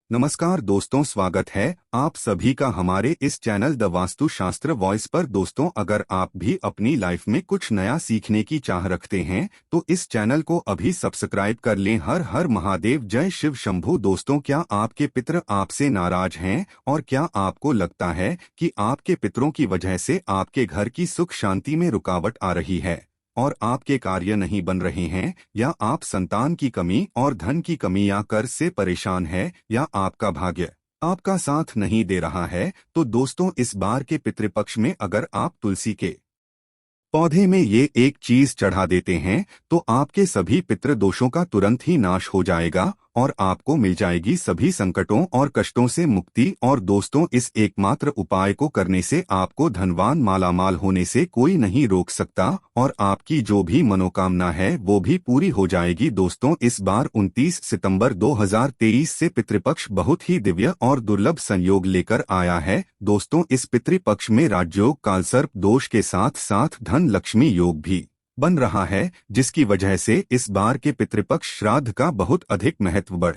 नमस्कार दोस्तों, स्वागत है आप सभी का हमारे इस चैनल द वास्तु शास्त्र वॉइस पर। दोस्तों, अगर आप भी अपनी लाइफ में कुछ नया सीखने की चाह रखते हैं तो इस चैनल को अभी सब्सक्राइब कर लें। हर हर महादेव, जय शिव शंभू। दोस्तों, क्या आपके पितर आपसे नाराज हैं और क्या आपको लगता है कि आपके पितरों की वजह से आपके घर की सुख शांति में रुकावट आ रही है और आपके कार्य नहीं बन रहे हैं, या आप संतान की कमी और धन की कमी या कर्ज से परेशान है, या आपका भाग्य आपका साथ नहीं दे रहा है? तो दोस्तों, इस बार के पितृपक्ष में अगर आप तुलसी के पौधे में ये एक चीज चढ़ा देते हैं तो आपके सभी पितृ दोषों का तुरंत ही नाश हो जाएगा और आपको मिल जाएगी सभी संकटों और कष्टों से मुक्ति। और दोस्तों, इस एकमात्र उपाय को करने से आपको धनवान मालामाल होने से कोई नहीं रोक सकता और आपकी जो भी मनोकामना है वो भी पूरी हो जाएगी। दोस्तों, इस बार 29 सितंबर 2023 से पितृपक्ष बहुत ही दिव्य और दुर्लभ संयोग लेकर आया है। दोस्तों, इस पितृपक्ष में राजयोग, कालसर्प दोष के साथ साथ धन लक्ष्मी योग भी बन रहा है, जिसकी वजह से इस बार के पितृपक्ष श्राद्ध का बहुत अधिक महत्व बढ़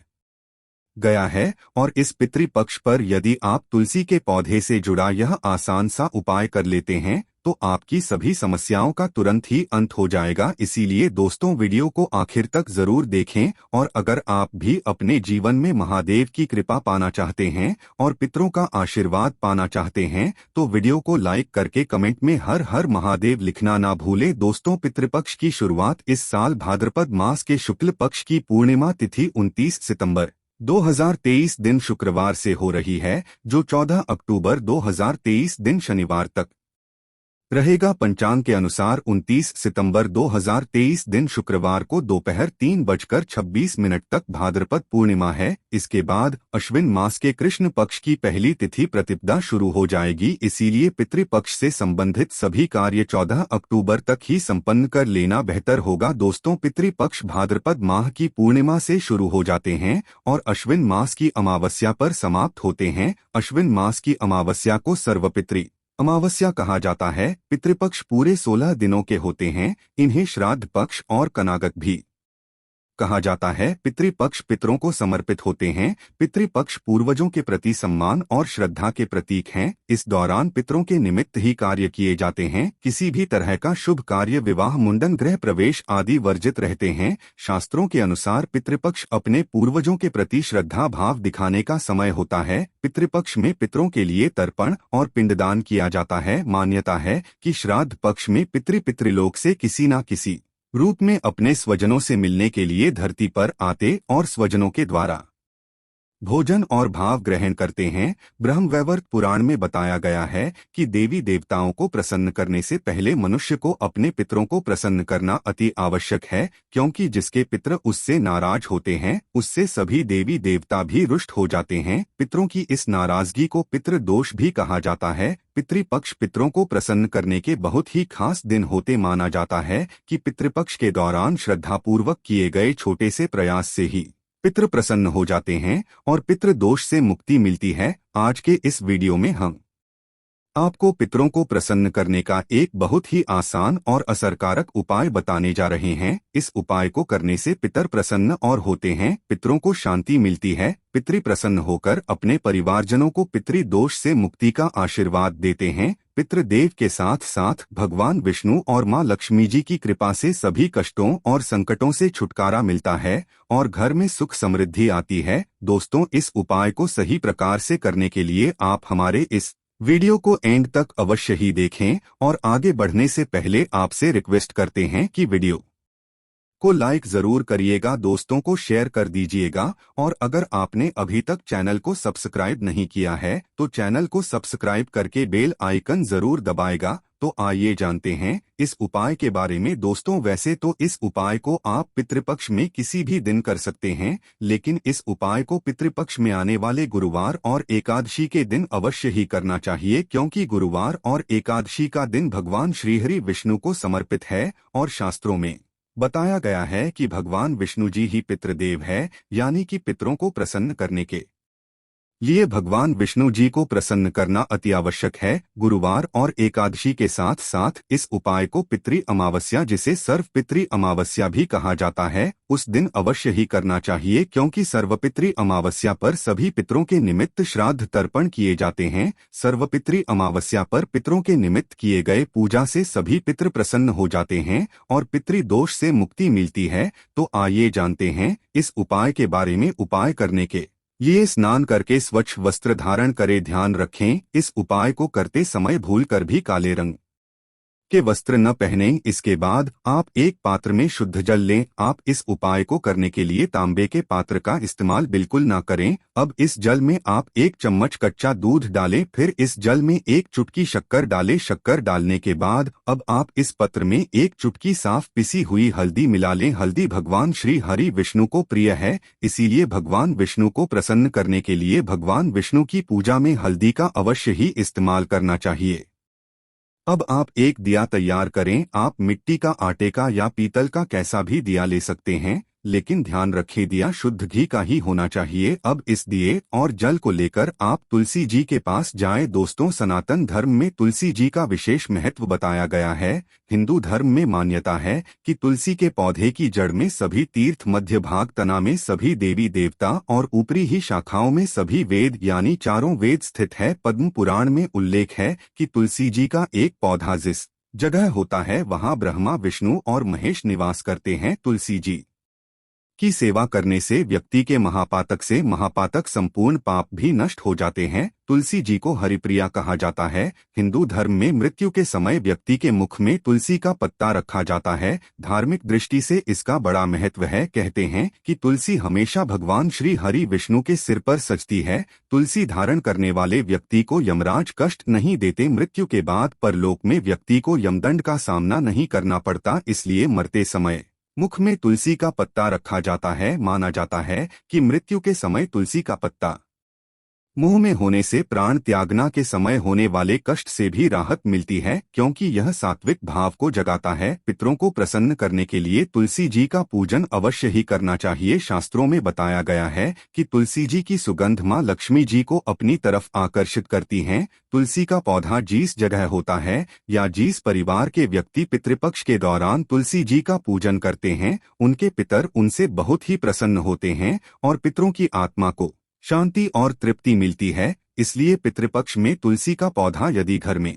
गया है। और इस पितृपक्ष पर यदि आप तुलसी के पौधे से जुड़ा यह आसान सा उपाय कर लेते हैं तो आपकी सभी समस्याओं का तुरंत ही अंत हो जाएगा। इसीलिए दोस्तों, वीडियो को आखिर तक जरूर देखें। और अगर आप भी अपने जीवन में महादेव की कृपा पाना चाहते हैं और पितरों का आशीर्वाद पाना चाहते हैं तो वीडियो को लाइक करके कमेंट में हर हर महादेव लिखना ना भूलें। दोस्तों, पितृपक्ष की शुरुआत इस साल भाद्रपद मास के शुक्ल पक्ष की पूर्णिमा तिथि 29 सितंबर 2023 दिन शुक्रवार से हो रही है, जो 14 अक्टूबर 2023 दिन शनिवार तक रहेगा। पंचांग के अनुसार 29 सितंबर 2023 दिन शुक्रवार को दोपहर 3:26 तक भाद्रपद पूर्णिमा है। इसके बाद अश्विन मास के कृष्ण पक्ष की पहली तिथि प्रतिपदा शुरू हो जाएगी। इसीलिए पितृपक्ष से संबंधित सभी कार्य 14 अक्टूबर तक ही संपन्न कर लेना बेहतर होगा। दोस्तों, पितृपक्ष भाद्रपद माह की पूर्णिमा से शुरू हो जाते हैं और अश्विन मास की अमावस्या पर समाप्त होते हैं। अश्विन मास की अमावस्या को सर्वपितृ अमावस्या कहा जाता है। पितृपक्ष पूरे 16 दिनों के होते हैं। इन्हें श्राद्ध पक्ष और कनागत भी कहा जाता है। पितृपक्ष पितरों को समर्पित होते हैं। पितृपक्ष पूर्वजों के प्रति सम्मान और श्रद्धा के प्रतीक हैं। इस दौरान पितरों के निमित्त ही कार्य किए जाते हैं। किसी भी तरह का शुभ कार्य, विवाह, मुंडन, गृह प्रवेश आदि वर्जित रहते हैं। शास्त्रों के अनुसार पितृपक्ष अपने पूर्वजों के प्रति श्रद्धा भाव दिखाने का समय होता है। पितृपक्ष में पितरों के लिए तर्पण और पिंडदान किया जाता है। मान्यता है कि श्राद्ध पक्ष में पितृलोक से किसी न किसी रूप में अपने स्वजनों से मिलने के लिए धरती पर आते और स्वजनों के द्वारा भोजन और भाव ग्रहण करते हैं। ब्रह्मवैवर्त पुराण में बताया गया है कि देवी देवताओं को प्रसन्न करने से पहले मनुष्य को अपने पितरों को प्रसन्न करना अति आवश्यक है, क्योंकि जिसके पितर उससे नाराज होते हैं उससे सभी देवी देवता भी रुष्ट हो जाते हैं। पितरों की इस नाराजगी को पितृ दोष भी कहा जाता है। पितृपक्ष पितरों को प्रसन्न करने के बहुत ही खास दिन होते माना जाता है कि पितृपक्ष के दौरान श्रद्धापूर्वक किए गए छोटे से प्रयास से ही पितृ प्रसन्न हो जाते हैं और पितृ दोष से मुक्ति मिलती है। आज के इस वीडियो में हम आपको पितरों को प्रसन्न करने का एक बहुत ही आसान और असरकारक उपाय बताने जा रहे हैं। इस उपाय को करने से पितर प्रसन्न और होते हैं, पितरों को शांति मिलती है। पितृ प्रसन्न होकर अपने परिवारजनों को पितृ दोष से मुक्ति का आशीर्वाद देते हैं। पितृदेव के साथ साथ भगवान विष्णु और मां लक्ष्मी जी की कृपा से सभी कष्टों और संकटों से छुटकारा मिलता है और घर में सुख समृद्धि आती है। दोस्तों, इस उपाय को सही प्रकार से करने के लिए आप हमारे इस वीडियो को एंड तक अवश्य ही देखें। और आगे बढ़ने से पहले आपसे रिक्वेस्ट करते हैं कि वीडियो को लाइक जरूर करिएगा, दोस्तों को शेयर कर दीजिएगा। और अगर आपने अभी तक चैनल को सब्सक्राइब नहीं किया है तो चैनल को सब्सक्राइब करके बेल आइकन जरूर दबाएगा। तो आइए जानते हैं इस उपाय के बारे में। दोस्तों, वैसे तो इस उपाय को आप पितृपक्ष में किसी भी दिन कर सकते हैं, लेकिन इस उपाय को पितृपक्ष में आने वाले गुरुवार और एकादशी के दिन अवश्य ही करना चाहिए, क्योंकि गुरुवार और एकादशी का दिन भगवान श्रीहरि विष्णु को समर्पित है। और शास्त्रों में बताया गया है कि भगवान विष्णु जी ही पितृदेव है, यानी कि पितरों को प्रसन्न करने के लिए भगवान विष्णु जी को प्रसन्न करना अति आवश्यक है। गुरुवार और एकादशी के साथ साथ इस उपाय को पितृ अमावस्या, जिसे सर्व पितृ अमावस्या भी कहा जाता है, उस दिन अवश्य ही करना चाहिए, क्योंकि सर्वपितृ अमावस्या पर सभी पितरों के निमित्त श्राद्ध तर्पण किए जाते हैं। सर्वपितृ अमावस्या पर पितरों के निमित्त किए गए पूजा से सभी पितृ प्रसन्न हो जाते हैं और पितृ दोष से मुक्ति मिलती है। तो आइए जानते हैं इस उपाय के बारे में। उपाय करने के ये स्नान करके स्वच्छ वस्त्र धारण करे। ध्यान रखें, इस उपाय को करते समय भूल कर भी काले रंग के वस्त्र न पहनें। इसके बाद आप एक पात्र में शुद्ध जल लें। आप इस उपाय को करने के लिए तांबे के पात्र का इस्तेमाल बिल्कुल ना करें। अब इस जल में आप 1 चम्मच कच्चा दूध डालें, फिर इस जल में 1 चुटकी शक्कर डालें। शक्कर डालने के बाद अब आप इस पत्र में 1 चुटकी साफ पिसी हुई हल्दी मिला लें। हल्दी भगवान श्री हरि विष्णु को प्रिय है, इसीलिए भगवान विष्णु को प्रसन्न करने के लिए भगवान विष्णु की पूजा में हल्दी का अवश्य ही इस्तेमाल करना चाहिए। अब आप एक दिया तैयार करें। आप मिट्टी का, आटे का या पीतल का कैसा भी दिया ले सकते हैं, लेकिन ध्यान रखें दिया शुद्ध घी का ही होना चाहिए। अब इस दिए और जल को लेकर आप तुलसी जी के पास जाएं। दोस्तों, सनातन धर्म में तुलसी जी का विशेष महत्व बताया गया है। हिंदू धर्म में मान्यता है कि तुलसी के पौधे की जड़ में सभी तीर्थ, मध्य भाग तना में सभी देवी देवता और ऊपरी ही शाखाओं में सभी वेद यानी चारों वेद स्थित है। पद्म पुराण में उल्लेख है कि तुलसी जी का एक पौधा जिस जगह होता है वहां ब्रह्मा, विष्णु और महेश निवास करते हैं। तुलसी जी की सेवा करने से व्यक्ति के महापातक से महापातक संपूर्ण पाप भी नष्ट हो जाते हैं। तुलसी जी को हरिप्रिया कहा जाता है। हिंदू धर्म में मृत्यु के समय व्यक्ति के मुख में तुलसी का पत्ता रखा जाता है। धार्मिक दृष्टि से इसका बड़ा महत्व है। कहते हैं कि तुलसी हमेशा भगवान श्री हरि विष्णु के सिर पर सजती है। तुलसी धारण करने वाले व्यक्ति को यमराज कष्ट नहीं देते। मृत्यु के बाद परलोक में व्यक्ति को यमदंड का सामना नहीं करना पड़ता, इसलिए मरते समय मुख में तुलसी का पत्ता रखा जाता है। माना जाता है कि मृत्यु के समय तुलसी का पत्ता मुंह में होने से प्राण त्यागना के समय होने वाले कष्ट से भी राहत मिलती है, क्योंकि यह सात्विक भाव को जगाता है। पितरों को प्रसन्न करने के लिए तुलसी जी का पूजन अवश्य ही करना चाहिए। शास्त्रों में बताया गया है कि तुलसी जी की सुगंध मां लक्ष्मी जी को अपनी तरफ आकर्षित करती हैं। तुलसी का पौधा जिस जगह होता है या जिस परिवार के व्यक्ति पितृपक्ष के दौरान तुलसी जी का पूजन करते हैं, उनके पितर उनसे बहुत ही प्रसन्न होते हैं और पितरों की आत्मा को शांति और तृप्ति मिलती है। इसलिए पितृपक्ष में तुलसी का पौधा यदि घर में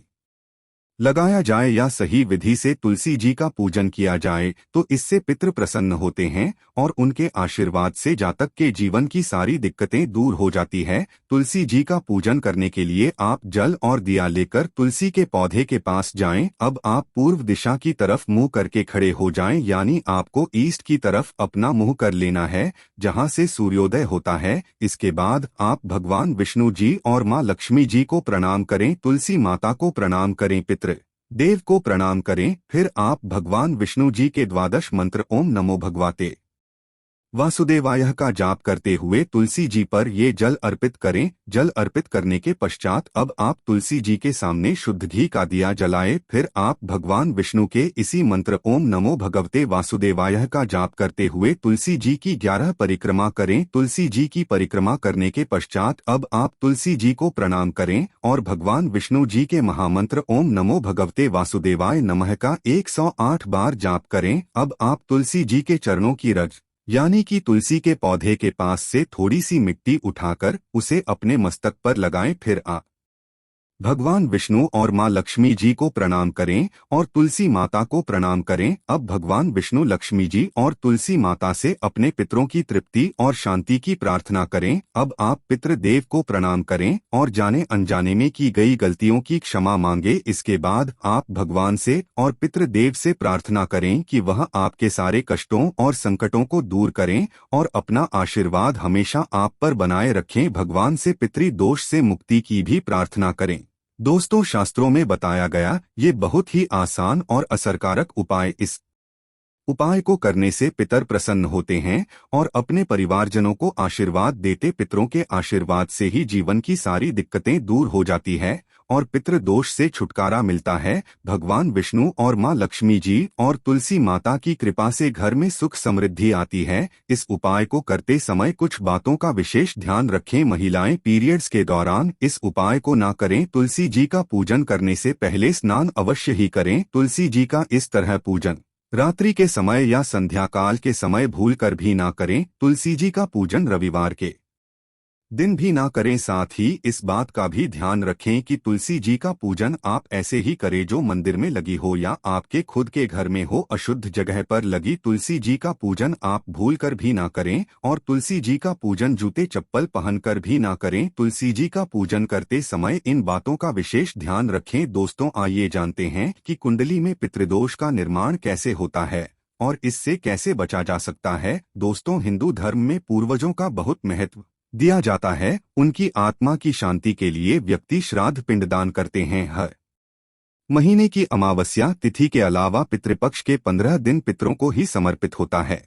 लगाया जाए या सही विधि से तुलसी जी का पूजन किया जाए तो इससे पितृ प्रसन्न होते हैं और उनके आशीर्वाद से जातक के जीवन की सारी दिक्कतें दूर हो जाती है। तुलसी जी का पूजन करने के लिए आप जल और दिया लेकर तुलसी के पौधे के पास जाएं। अब आप पूर्व दिशा की तरफ मुंह करके खड़े हो जाएं, यानी आपको ईस्ट की तरफ अपना मुंह कर लेना है, जहां से सूर्योदय होता है। इसके बाद आप भगवान विष्णु जी और मां लक्ष्मी जी को प्रणाम करें। तुलसी माता को प्रणाम करें, पितृ देव को प्रणाम करें। फिर आप भगवान विष्णु जी के द्वादश मंत्र ओम नमो भगवते वासुदेवाय का जाप करते हुए तुलसी जी पर ये जल अर्पित करें। जल अर्पित करने के पश्चात अब आप तुलसी जी के सामने शुद्ध घी का दिया जलाएं। फिर आप भगवान विष्णु के इसी मंत्र ओम नमो भगवते वासुदेवाय का जाप करते हुए तुलसी जी की 11 परिक्रमा करें। तुलसी जी की परिक्रमा करने के पश्चात अब आप तुलसी जी को प्रणाम करें और भगवान विष्णु जी के महामंत्र ओम नमो भगवते वासुदेवाय नमः का 108 बार जाप करें। अब आप तुलसी जी के चरणों की रज यानी कि तुलसी के पौधे के पास से थोड़ी सी मिट्टी उठाकर उसे अपने मस्तक पर लगाएं। फिर आप भगवान विष्णु और मां लक्ष्मी जी को प्रणाम करें और तुलसी माता को प्रणाम करें। अब भगवान विष्णु, लक्ष्मी जी और तुलसी माता से अपने पितरों की तृप्ति और शांति की प्रार्थना करें। अब आप पितृदेव को प्रणाम करें और जाने अनजाने में की गई गलतियों की क्षमा मांगे। इसके बाद आप भगवान से और पितृदेव से प्रार्थना करें कि वह आपके सारे कष्टों और संकटों को दूर करें और अपना आशीर्वाद हमेशा आप पर बनाए रखें। भगवान से पितृदोष से मुक्ति की भी प्रार्थना करें। दोस्तों, शास्त्रों में बताया गया ये बहुत ही आसान और असरकारक उपाय। इस उपाय को करने से पितर प्रसन्न होते हैं और अपने परिवारजनों को आशीर्वाद देते। पितरों के आशीर्वाद से ही जीवन की सारी दिक्कतें दूर हो जाती है और पितृदोष से छुटकारा मिलता है। भगवान विष्णु और माँ लक्ष्मी जी और तुलसी माता की कृपा से घर में सुख समृद्धि आती है। इस उपाय को करते समय कुछ बातों का विशेष ध्यान रखें। महिलाएं पीरियड्स के दौरान इस उपाय को ना करें। तुलसी जी का पूजन करने से पहले स्नान अवश्य ही करें। तुलसी जी का इस तरह पूजन रात्रि के समय या संध्या काल के समय भूल कर भी ना करें। तुलसी जी का पूजन रविवार के दिन भी ना करें। साथ ही इस बात का भी ध्यान रखें कि तुलसी जी का पूजन आप ऐसे ही करें जो मंदिर में लगी हो या आपके खुद के घर में हो। अशुद्ध जगह पर लगी तुलसी जी का पूजन आप भूल कर भी ना करें और तुलसी जी का पूजन जूते चप्पल पहनकर भी ना करें। तुलसी जी का पूजन करते समय इन बातों का विशेष ध्यान रखें। दोस्तों, आइए जानते हैं कि कुंडली में पितृदोष का निर्माण कैसे होता है और इससे कैसे बचा जा सकता है। दोस्तों, हिंदू धर्म में पूर्वजों का बहुत महत्व दिया जाता है। उनकी आत्मा की शांति के लिए व्यक्ति श्राद्ध पिंडदान करते हैं। हर महीने की अमावस्या तिथि के अलावा पितृपक्ष के 15 दिन पितरों को ही समर्पित होता है।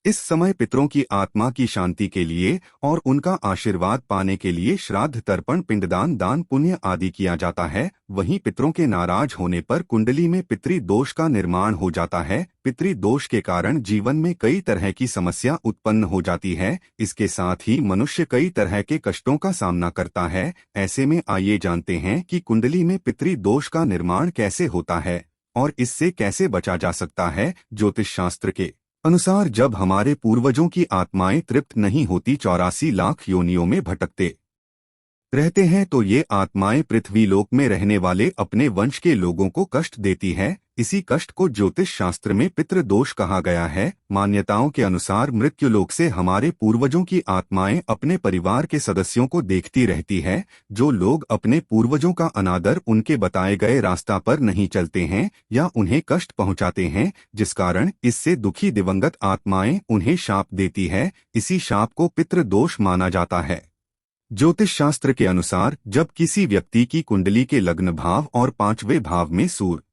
इस समय पितरों की आत्मा की शांति के लिए और उनका आशीर्वाद पाने के लिए श्राद्ध, तर्पण, पिंडदान, दान पुण्य आदि किया जाता है। वहीं पितरों के नाराज होने पर कुंडली में पितृदोष का निर्माण हो जाता है। पितृदोष के कारण जीवन में कई तरह की समस्या उत्पन्न हो जाती है। इसके साथ ही मनुष्य कई तरह के कष्टों का सामना करता है। ऐसे में आइए जानते हैं कि कुंडली में पितृदोष का निर्माण कैसे होता है और इससे कैसे बचा जा सकता है। ज्योतिष शास्त्र के अनुसार जब हमारे पूर्वजों की आत्माएं तृप्त नहीं होती, 84 लाख योनियों में भटकते रहते हैं, तो ये आत्माएं पृथ्वी लोक में रहने वाले अपने वंश के लोगों को कष्ट देती है। इसी कष्ट को ज्योतिष शास्त्र में पितृदोष कहा गया है। मान्यताओं के अनुसार मृत्युलोक से हमारे पूर्वजों की आत्माएं अपने परिवार के सदस्यों को देखती रहती है। जो लोग अपने पूर्वजों का अनादर, उनके बताए गए रास्ता पर नहीं चलते हैं या उन्हें कष्ट पहुंचाते हैं, जिस कारण इससे दुखी दिवंगत आत्माएं उन्हें शाप देती है। इसी शाप को पितृदोष माना जाता है। ज्योतिष शास्त्र के अनुसार जब किसी व्यक्ति की कुंडली के लग्न भाव और 5वें भाव में सूर्य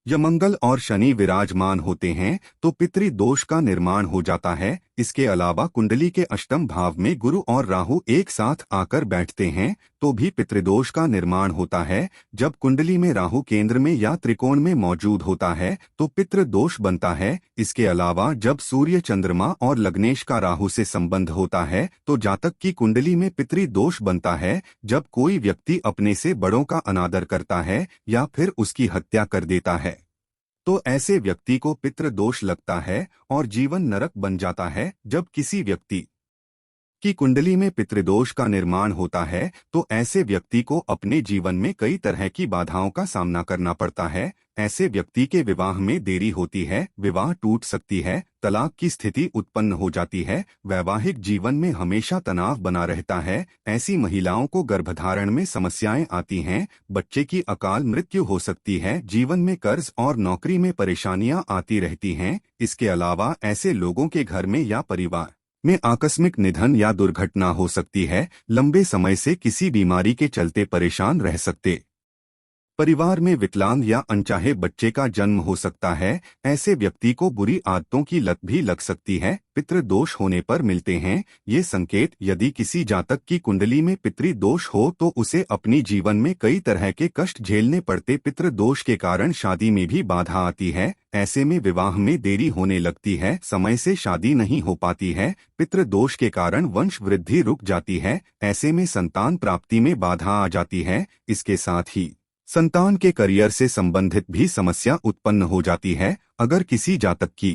या मंगल और शनि विराजमान होते हैं तो पितृदोष का निर्माण हो जाता है। इसके अलावा कुंडली के अष्टम भाव में गुरु और राहु एक साथ आकर बैठते हैं तो भी पितृदोष का निर्माण होता है। जब कुंडली में राहु केंद्र में या त्रिकोण में मौजूद होता है तो पितृदोष बनता है। इसके अलावा जब सूर्य, चंद्रमा और लग्नेश का राहु से संबंध होता है तो जातक की कुंडली में पितृदोष बनता है। जब कोई व्यक्ति अपने से बड़ों का अनादर करता है या फिर उसकी हत्या कर देता है तो ऐसे व्यक्ति को पितृदोष लगता है और जीवन नरक बन जाता है। जब किसी व्यक्ति की कुंडली में पितृदोष का निर्माण होता है तो ऐसे व्यक्ति को अपने जीवन में कई तरह की बाधाओं का सामना करना पड़ता है। ऐसे व्यक्ति के विवाह में देरी होती है, विवाह टूट सकती है, तलाक की स्थिति उत्पन्न हो जाती है, वैवाहिक जीवन में हमेशा तनाव बना रहता है। ऐसी महिलाओं को गर्भधारण में समस्याएं आती हैं, बच्चे की अकाल मृत्यु हो सकती है, जीवन में कर्ज और नौकरी में परेशानियां आती रहती हैं। इसके अलावा ऐसे लोगों के घर में या परिवार में आकस्मिक निधन या दुर्घटना हो सकती है। लंबे समय से किसी बीमारी के चलते परेशान रह सकते परिवार में विकलांग या अनचाहे बच्चे का जन्म हो सकता है। ऐसे व्यक्ति को बुरी आदतों की लत भी लग सकती है। पितृदोष होने पर मिलते हैं ये संकेत। यदि किसी जातक की कुंडली में पितृदोष हो तो उसे अपनी जीवन में कई तरह के कष्ट झेलने पड़ते। पितृदोष के कारण शादी में भी बाधा आती है। ऐसे में विवाह में देरी होने लगती है, समय से शादी नहीं हो पाती है। पितृदोष के कारण वंश वृद्धि रुक जाती है। ऐसे में संतान प्राप्ति में बाधा आ जाती है। इसके साथ ही संतान के करियर से संबंधित भी समस्या उत्पन्न हो जाती है। अगर किसी जातक की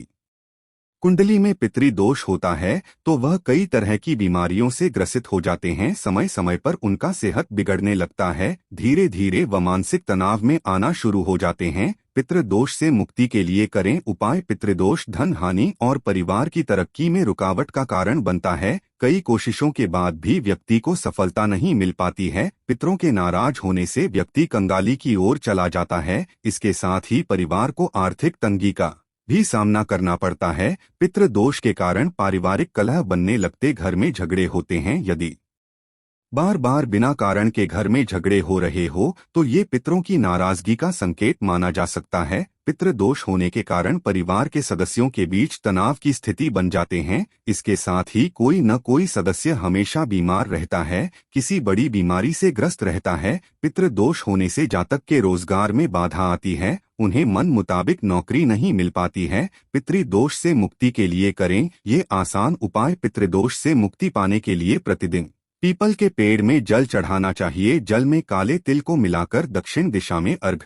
कुंडली में पितृदोष होता है तो वह कई तरह की बीमारियों से ग्रसित हो जाते हैं। समय समय पर उनका सेहत बिगड़ने लगता है, धीरे धीरे वह मानसिक तनाव में आना शुरू हो जाते हैं। पितृदोष से मुक्ति के लिए करें उपाय। पितृदोष धन हानि और परिवार की तरक्की में रुकावट का कारण बनता है। कई कोशिशों के बाद भी व्यक्ति को सफलता नहीं मिल पाती है। पितरों के नाराज होने से व्यक्ति कंगाली की ओर चला जाता है। इसके साथ ही परिवार को आर्थिक तंगी का भी सामना करना पड़ता है। पितृदोष के कारण पारिवारिक कलह बनने लगते, घर में झगड़े होते हैं। यदि बार बार बिना कारण के घर में झगड़े हो रहे हो तो ये पितरों की नाराजगी का संकेत माना जा सकता है। पितृ दोष होने के कारण परिवार के सदस्यों के बीच तनाव की स्थिति बन जाते हैं। इसके साथ ही कोई न कोई सदस्य हमेशा बीमार रहता है, किसी बड़ी बीमारी से ग्रस्त रहता है। पितृ दोष होने से जातक के रोजगार में बाधा आती है, उन्हें मन मुताबिक नौकरी नहीं मिल पाती है। पितृदोष से मुक्ति के लिए करें ये आसान उपाय। पितृदोष से मुक्ति पाने के लिए प्रतिदिन पीपल के पेड़ में जल चढ़ाना चाहिए। जल में काले तिल को मिलाकर दक्षिण दिशा में अर्घ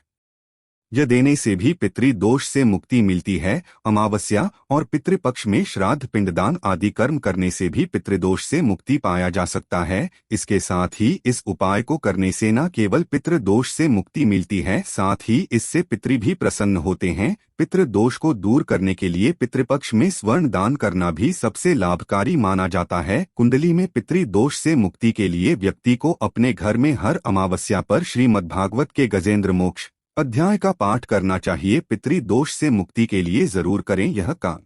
यह देने से भी पितृदोष से मुक्ति मिलती है। अमावस्या और पितृपक्ष में श्राद्ध पिंडदान आदि कर्म करने से भी पितृदोष से मुक्ति पाया जा सकता है। इसके साथ ही इस उपाय को करने से न केवल पितृदोष से मुक्ति मिलती है, साथ ही इससे पितृ भी प्रसन्न होते हैं। पितृदोष को दूर करने के लिए पितृपक्ष में स्वर्ण दान करना भी सबसे लाभकारी माना जाता है। कुंडली में पितृदोष से मुक्ति के लिए व्यक्ति को अपने घर में हर अमावस्या पर श्रीमद्भागवत के गजेंद्र मोक्ष अध्याय का पाठ करना चाहिए। पितृदोष से मुक्ति के लिए जरूर करें यह काम।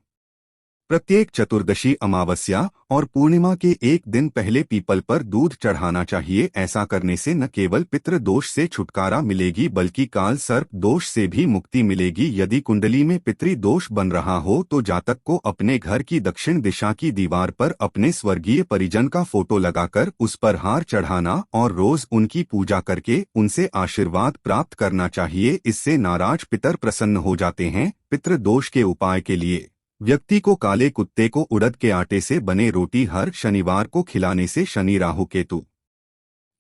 प्रत्येक चतुर्दशी, अमावस्या और पूर्णिमा के एक दिन पहले पीपल पर दूध चढ़ाना चाहिए। ऐसा करने से न केवल पितृदोष से छुटकारा मिलेगी बल्कि काल सर्प दोष से भी मुक्ति मिलेगी। यदि कुंडली में पितृदोष बन रहा हो तो जातक को अपने घर की दक्षिण दिशा की दीवार पर अपने स्वर्गीय परिजन का फोटो लगाकर उस पर हार चढ़ाना और रोज उनकी पूजा करके उनसे आशीर्वाद प्राप्त करना चाहिए। इससे नाराज पितर प्रसन्न हो जाते हैं। पितृदोष के उपाय के लिए व्यक्ति को काले कुत्ते को उड़द के आटे से बने रोटी हर शनिवार को खिलाने से शनि, राहु, केतु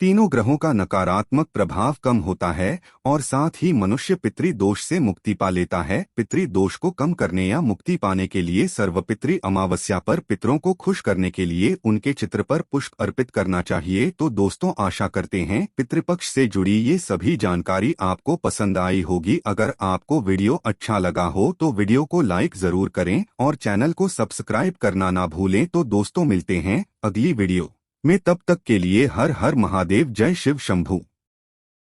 तीनों ग्रहों का नकारात्मक प्रभाव कम होता है और साथ ही मनुष्य पितृदोष से मुक्ति पा लेता है। पितृदोष को कम करने या मुक्ति पाने के लिए सर्वपितृ अमावस्या पर पितरों को खुश करने के लिए उनके चित्र पर पुष्प अर्पित करना चाहिए। तो दोस्तों, आशा करते हैं पितृपक्ष से जुड़ी ये सभी जानकारी आपको पसंद आई होगी। अगर आपको वीडियो अच्छा लगा हो तो वीडियो को लाइक जरूर करें और चैनल को सब्सक्राइब करना ना भूलें। तो दोस्तों, मिलते हैं अगली वीडियो में, तब तक के लिए हर हर महादेव, जय शिव शंभू।